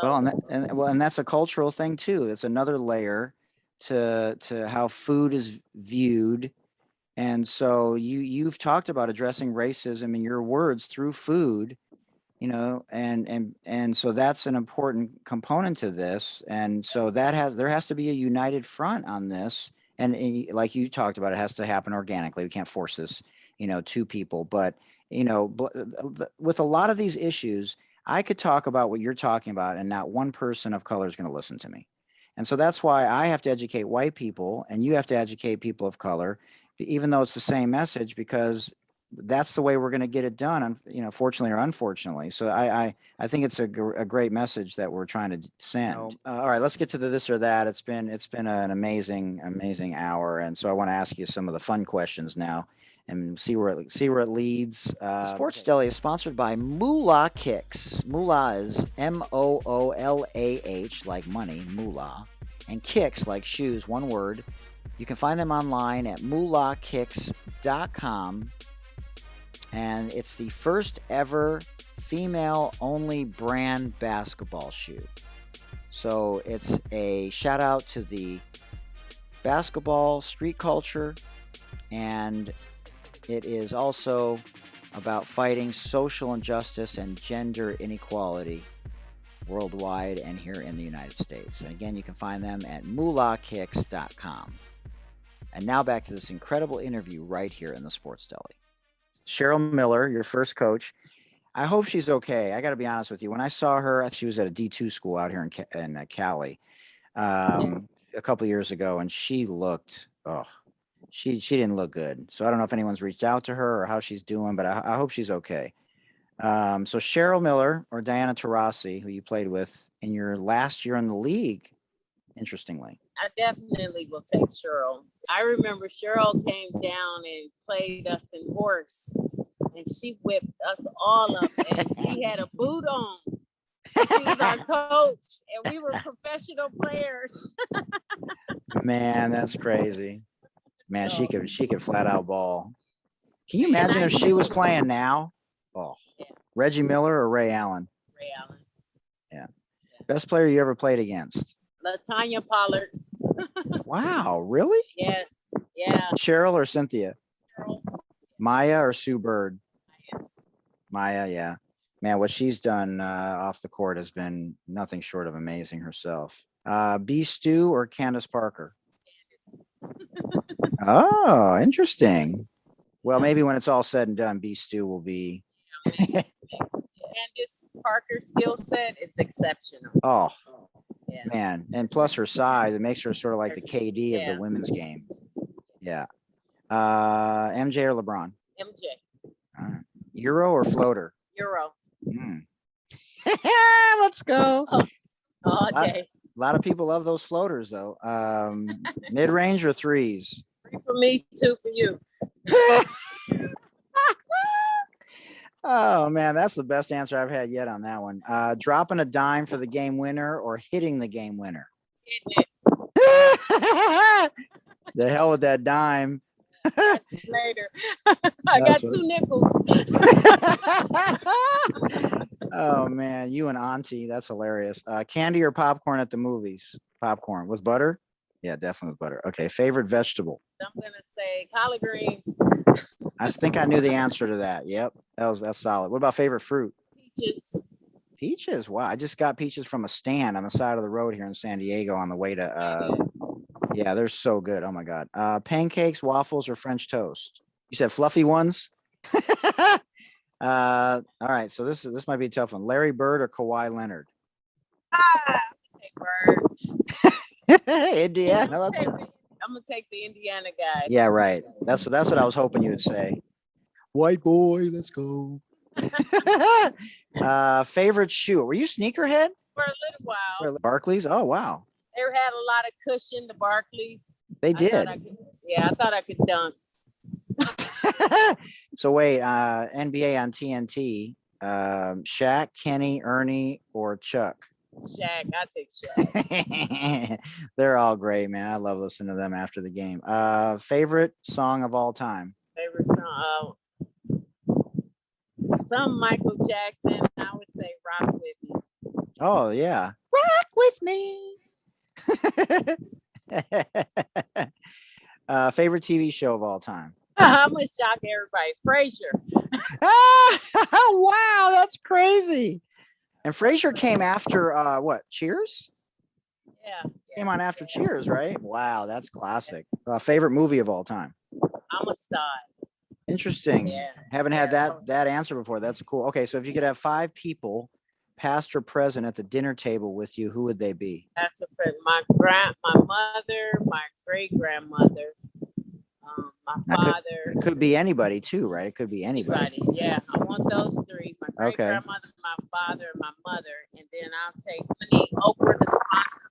So, and that's a cultural thing too. It's another layer to how food is viewed. And so you've talked about addressing racism in your words through food, and so that's an important component to this. And so there has to be a united front on this. And like you talked about, it has to happen organically. We can't force this, to people. But, with a lot of these issues, I could talk about what you're talking about and not one person of color is going to listen to me. And so that's why I have to educate white people and you have to educate people of color, even though it's the same message, because that's the way we're going to get it done, fortunately or unfortunately. So I think it's a great message that we're trying to send. All right, let's get to the this or that. It's been an amazing hour. And so I want to ask you some of the fun questions now and see where it leads. Sports Deli is sponsored by Moolah Kicks. Moolah is MOOLAH, like money, moolah, and kicks like shoes, one word. You can find them online at moolahkicks.com. And it's the first ever female-only brand basketball shoe. So it's a shout out to the basketball street culture, and it is also about fighting social injustice and gender inequality worldwide and here in the United States. And again, you can find them at moolahkicks.com. And now back to this incredible interview right here in the Sports Deli. Cheryl Miller, your first coach. I hope she's okay. I got to be honest with you. When I saw her, she was at a D2 school out here in Cali a couple of years ago, and she looked, she didn't look good. So I don't know if anyone's reached out to her or how she's doing, but I hope she's okay. So Cheryl Miller or Diana Taurasi, who you played with in your last year in the league, interestingly. I definitely will take Cheryl. I remember Cheryl came down and played us in horse, and she whipped us all up, and she had a boot on. She was our coach, and we were professional players. Man, that's crazy. Man, So, she could flat out ball. Can you And imagine I if she knew was it. playing now? Oh, Yeah. Reggie Miller or Ray Allen? Ray Allen. Best player you ever played against? Latanya Pollard. Wow, really? Yes. Yeah. Cheryl or Cynthia? Cheryl. Maya or Sue Bird? Maya, yeah. Man, what she's done off the court has been nothing short of amazing herself. B. Stu or Candace Parker? Oh, interesting. Well, maybe when it's all said and done, B. Stu will be. Candace Parker's skill set is exceptional. Oh, Yeah. man. And plus her size, it makes her sort of like the KD of Yeah. the women's game. Yeah. MJ or LeBron? MJ. All right. Euro or floater? Euro. Let's go. All day. A lot of people love those floaters, though. Mid-range or threes? 3 for me, 2 for you. Oh, man, that's the best answer I've had yet on that one. Dropping a dime for the game winner or hitting the game winner? Hitting The hell with that dime. it later. I got That's what- 2 nickels. Oh, man, you and Auntie, that's hilarious. Candy or popcorn at the movies? Popcorn with butter? Yeah, definitely with butter. Okay, favorite vegetable? I'm gonna say collard greens, I think I knew the answer to that. Yep, that's solid. What about favorite fruit? peaches. Peaches. Wow, I just got peaches from a stand on the side of the road here in San Diego on the way to. Yeah, they're so good. Oh my god. Pancakes, waffles, or French toast? You said fluffy ones. All right, so this might be a tough one. Larry Bird or Kawhi Leonard? Take Bird. Indiana. That's I'm gonna take the Indiana guy. yeah, right. That's what I was hoping you would say. White boy, let's go. Favorite shoe? Were you sneakerhead? For a little while, Barclays? Oh wow, they had a lot of cushion. The Barclays. they I did. thought I could dunk. So wait, NBA on TNT. Shaq, Kenny, Ernie, or Chuck? Shaq. I take Shaq. They're all great, man. I love listening to them after the game. Favorite song of all time? Favorite song. Some Michael Jackson. I would say "Rock with Me." Oh yeah, rock with me. Favorite TV show of all time? I'm gonna shock everybody. Frasier. Wow, that's crazy. And Frasier came after what? Cheers? Yeah. Came on after Cheers, right? Wow, that's classic. Favorite movie of all time? I'm a star. Interesting. Yeah. Haven't had that answer before. That's cool. Okay, so if you could have 5 people, past or present, at the dinner table with you, who would they be? That's a friend. My mother, my great grandmother, my father. It could be anybody too, right? It could be anybody. Yeah, I want those 3: my great Okay. grandmother, my father, and my mother, and then I'll take Oprah the sponsor.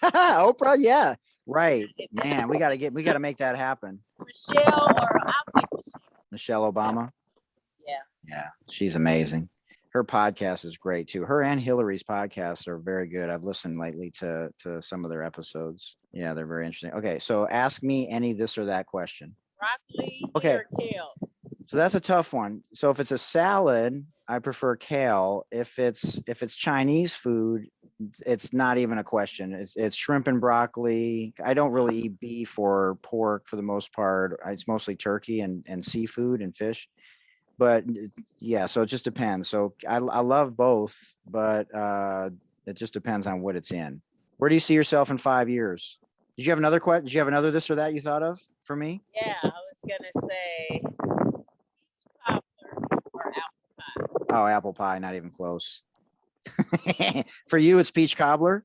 Oprah, yeah, right. Man, we gotta make that happen. Michelle, or I'll take Michelle. Michelle Obama. Yeah, she's amazing. Her podcast is great too. Her and Hillary's podcasts are very good. I've listened lately to some of their episodes. Yeah, they're very interesting. Okay, so ask me any this or that question. Broccoli Okay. or kale. So that's a tough one. So if it's a salad, I prefer kale. If it's Chinese food, it's not even a question. It's shrimp and broccoli. I don't really eat beef or pork for the most part. It's mostly turkey and seafood and fish. But yeah, so it just depends. So I love both, but it just depends on what it's in. Where do you see yourself in 5 years? Did you have another question? Did you have another this or that you thought of for me? Yeah, I was gonna say peach cobbler or apple pie. Oh, apple pie, not even close. For you, it's peach cobbler.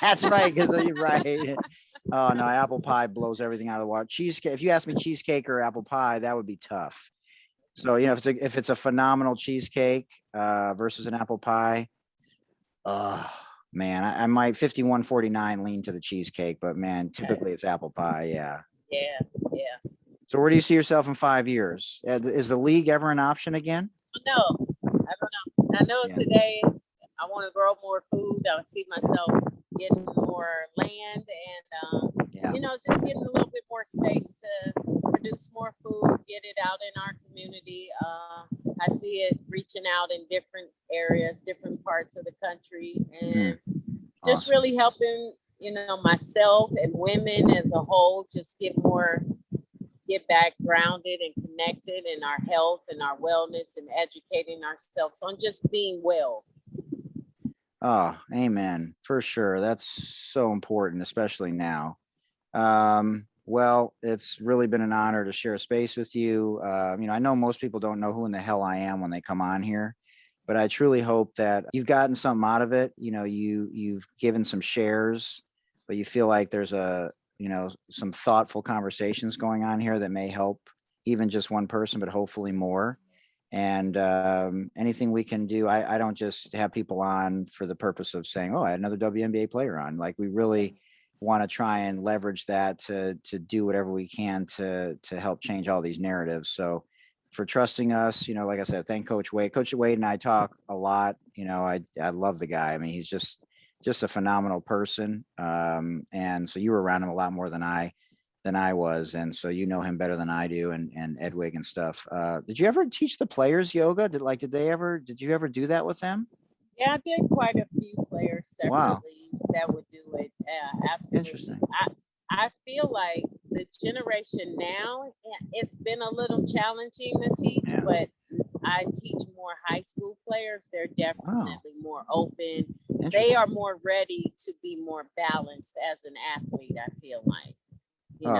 That's right, because you're right. Oh no, apple pie blows everything out of the water. Cheesecake. If you ask me cheesecake or apple pie, that would be tough. So if it's a phenomenal cheesecake versus an apple pie, man, I might 51-49 lean to the cheesecake, but man, typically it's apple pie. Yeah. Yeah. So where do you see yourself in 5 years? Is the league ever an option again? No, I don't know. I know Yeah. today I want to grow more food. I see myself getting more land and, Yeah. just getting a little bit more space to produce more food, get it out in our community. I see it reaching out in different areas, different parts of the country, and just Awesome. really helping, myself and women as a whole just get back grounded and connected in our health and our wellness and educating ourselves on just being well. Oh, amen. For sure. That's so important, especially now. Well, it's really been an honor to share space with you. I know most people don't know who in the hell I am when they come on here, but I truly hope that you've gotten something out of it. You've given some shares, but you feel like there's some thoughtful conversations going on here that may help even just one person, but hopefully more. And anything we can do, I don't just have people on for the purpose of saying, oh, I had another WNBA player on. Like, we really want to try and leverage that to do whatever we can to help change all these narratives. So for trusting us, like I said, thank Coach Wade. Coach Wade and I talk a lot. I love the guy. I mean, he's just a phenomenal person. And so you were around him a lot more than I was. And so you know him better than I do, and Edwig and stuff. Did you ever teach the players yoga? Did you ever do that with them? Yeah, I did quite a few players separately that would do it. Absolutely. Interesting. I feel like the generation now, it's been a little challenging to teach, but I teach more high school players. They're definitely more open. They are more ready to be more balanced as an athlete, I feel like.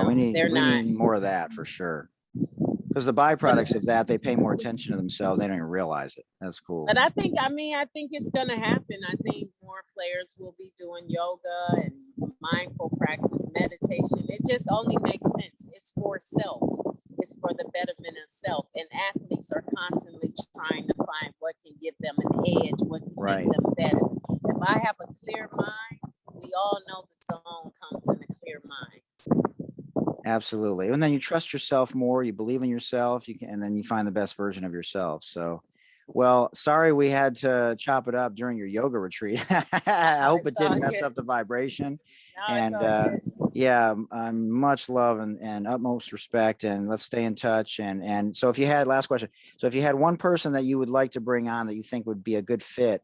We need more of that for sure. Because the byproducts of that, they pay more attention to themselves. They don't even realize it. That's cool. But I think it's going to happen. I think more players will be doing yoga and mindful practice, meditation. It just only makes sense. It's for self. It's for the betterment of self. And athletes are constantly trying to find what can give them an edge, what can make them better. If I have a clear mind, we all know the zone comes in a clear mind. Absolutely. And then you trust yourself more, you believe in yourself, and then you find the best version of yourself. So, well, sorry we had to chop it up during your yoga retreat. I hope it didn't mess up the vibration. No, and much love and utmost respect, and let's stay in touch. And so last question. So if you had one person that you would like to bring on that you think would be a good fit,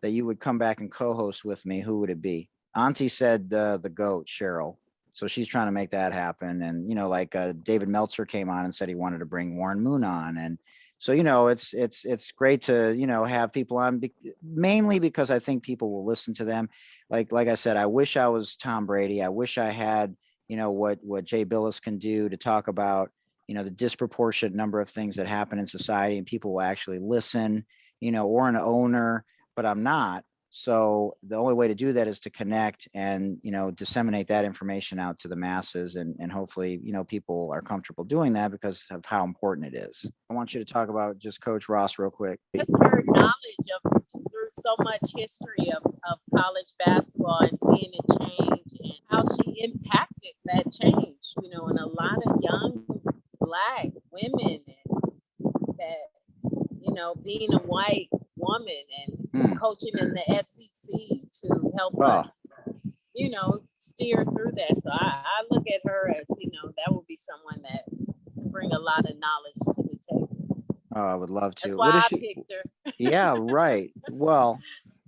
that you would come back and co-host with me, who would it be? Auntie said the GOAT, Cheryl. So she's trying to make that happen. And, David Meltzer came on and said he wanted to bring Warren Moon on. And so, it's great to, have people on, mainly because I think people will listen to them. Like I said, I wish I was Tom Brady. I wish I had, what Jay Billis can do to talk about, the disproportionate number of things that happen in society, and people will actually listen, or an owner, but I'm not. So the only way to do that is to connect and, disseminate that information out to the masses, and hopefully, people are comfortable doing that because of how important it is. I want you to talk about just Coach Ross real quick. Just her knowledge through so much history of college basketball and seeing it change and how she impacted that change, and a lot of young Black women, and that, being a white woman and coaching in the SEC to help us, steer through that. So I look at her as, that would be someone that can bring a lot of knowledge to the table. Oh, I would love to. That's why I picked her. Yeah, right. Well,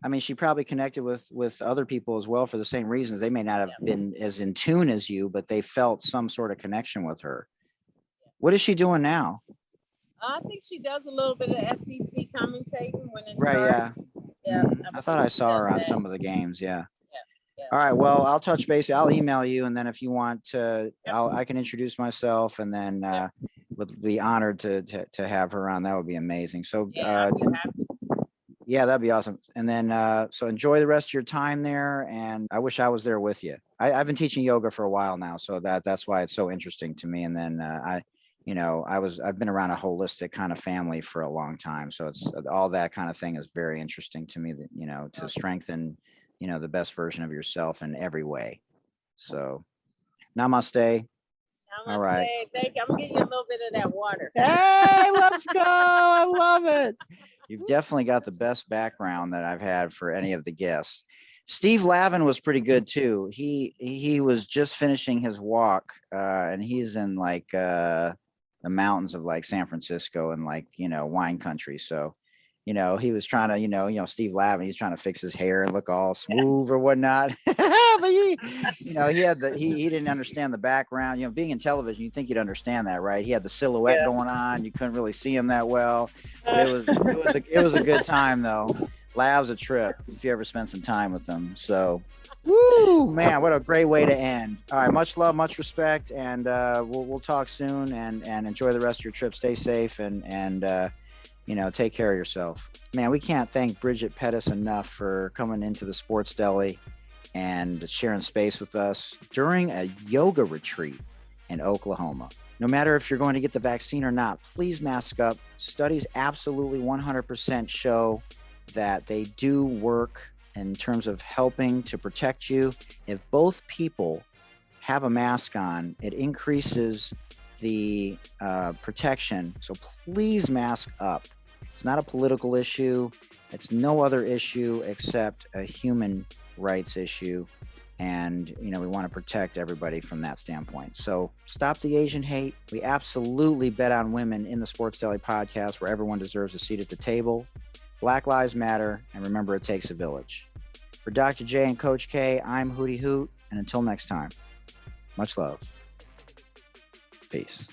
I mean, she probably connected with other people as well for the same reasons. They may not have been as in tune as you, but they felt some sort of connection with her. What is she doing now? I think she does a little bit of SEC commentating when it starts. Yeah. I thought I saw her on some of the games. Yeah. Yeah. All right. Well, I'll touch base. I'll email you, and then if you want to, I can introduce myself, and then would be honored to have her on. That would be amazing. So, yeah, that'd be awesome. And then, so enjoy the rest of your time there. And I wish I was there with you. I've been teaching yoga for a while now, so that's why it's so interesting to me. And then I've been around a holistic kind of family for a long time. So it's all that kind of thing is very interesting to me, that, to strengthen, the best version of yourself in every way. So namaste. All right. Thank you. I'm gonna get you a little bit of that water. Hey, let's go. I love it. You've definitely got the best background that I've had for any of the guests. Steve Lavin was pretty good too. He was just finishing his walk, and he's in like the mountains of like San Francisco and like, wine country. So, he was trying to, Steve Lavin, he's trying to fix his hair and look all smooth or whatnot. But he didn't understand the background. Being in television, you think you'd understand that, right? He had the silhouette going on. You couldn't really see him that well. But it was a good time though. Lav's a trip if you ever spend some time with them. So, woo, man, what a great way to end. All right, much love, much respect, and we'll talk soon. And enjoy the rest of your trip. Stay safe and take care of yourself. Man, we can't thank Bridget Pettis enough for coming into the Sports Deli and sharing space with us during a yoga retreat in Oklahoma. No matter if you're going to get the vaccine or not, please mask up. Studies absolutely 100% show that they do work in terms of helping to protect you. If both people have a mask on, it increases the protection. So please mask up. It's not a political issue. It's no other issue except a human rights issue. And, we want to protect everybody from that standpoint. So stop the Asian hate. We absolutely bet on women in the Sports Deli podcast, where everyone deserves a seat at the table. Black Lives Matter, and remember, it takes a village. For Dr. J and Coach K, I'm Hootie Hoot, and until next time, much love. Peace.